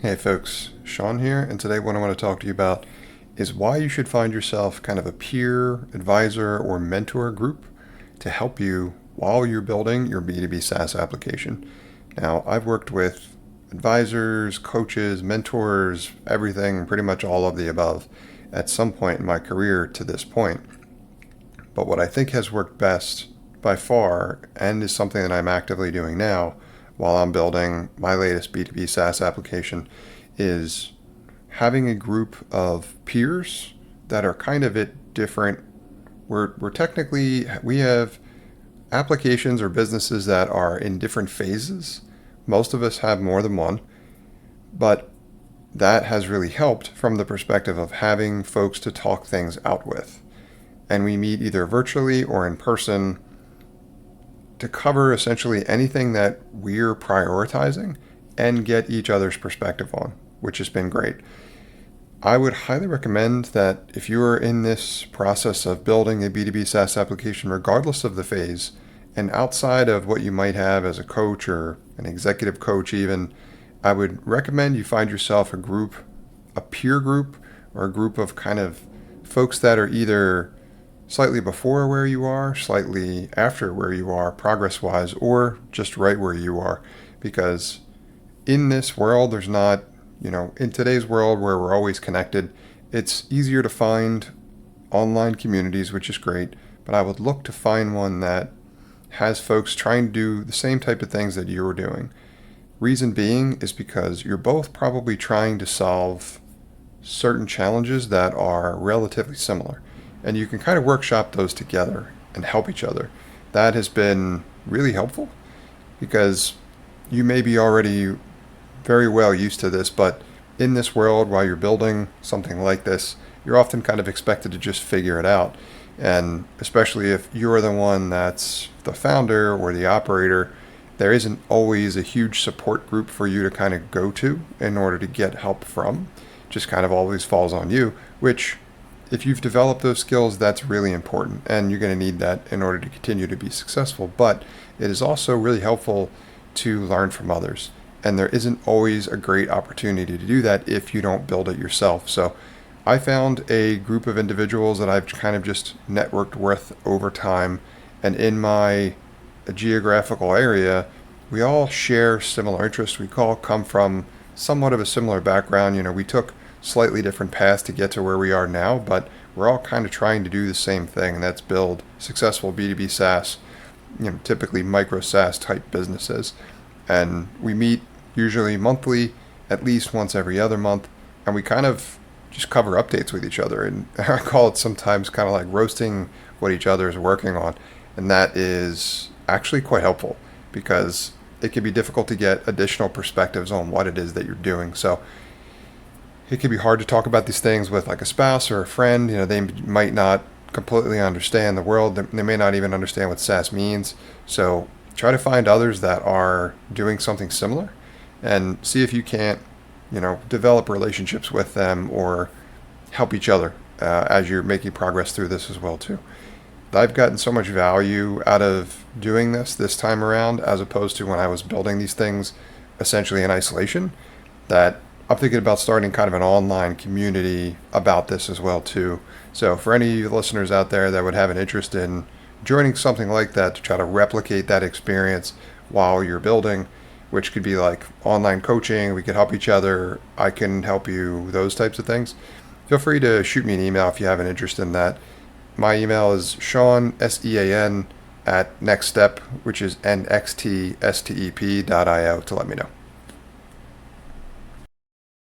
Hey folks, Sean here, and today what I want to talk to you about is why you should find yourself kind of a peer, advisor, or mentor group to help you while you're building your B2B SaaS application. Now, I've worked with advisors, coaches, mentors, everything, pretty much all of the above at some point in my career to this point. But what I think has worked best by far, and is something that I'm actively doing now while I'm building my latest B2B SaaS application, is having a group of peers that are kind of at different. We're technically, we have applications or businesses that are in different phases. Most of us have more than one, but that has really helped from the perspective of having folks to talk things out with. And we meet either virtually or in person to cover essentially anything that we're prioritizing and get each other's perspective on, which has been great. I would highly recommend that if you are in this process of building a B2B SaaS application, regardless of the phase, and outside of what you might have as a coach or an executive coach even, I would recommend you find yourself a group, a peer group, or a group of kind of folks that are either slightly before where you are, slightly after where you are, progress-wise, or just right where you are. Because in this world, there's not, in today's world where we're always connected, it's easier to find online communities, which is great, but I would look to find one that has folks trying to do the same type of things that you're doing. Reason being is because you're both probably trying to solve certain challenges that are relatively similar. And you can kind of workshop those together and help each other. That has been really helpful because you may be already very well used to this, but in this world, while you're building something like this, you're often kind of expected to just figure it out. And especially if you're the one that's the founder or the operator, there isn't always a huge support group for you to kind of go to in order to get help from. Just kind of always falls on you, which if you've developed those skills, that's really important, and you're going to need that in order to continue to be successful. But it is also really helpful to learn from others, and there isn't always a great opportunity to do that if you don't build it yourself. So I found a group of individuals that I've kind of just networked with over time, and in my geographical area, we all share similar interests. We all come from somewhat of a similar background. We took slightly different paths to get to where we are now, but we're all kind of trying to do the same thing, and that's build successful B2B SaaS, typically micro SaaS type businesses. And we meet usually monthly, at least once every other month, and we kind of just cover updates with each other. And I call it sometimes kind of like roasting what each other is working on. And that is actually quite helpful because it can be difficult to get additional perspectives on what it is that you're doing. So it can be hard to talk about these things with like a spouse or a friend. They might not completely understand the world. They may not even understand what SaaS means. So try to find others that are doing something similar and see if you can't, develop relationships with them or help each other as you're making progress through this as well too. I've gotten so much value out of doing this time around as opposed to when I was building these things essentially in isolation, that I'm thinking about starting kind of an online community about this as well too. So for any listeners out there that would have an interest in joining something like that to try to replicate that experience while you're building, which could be like online coaching, we could help each other, I can help you, those types of things, feel free to shoot me an email if you have an interest in that. My email is Sean, SEAN, at nextstep, which is nxtstep.io, to let me know.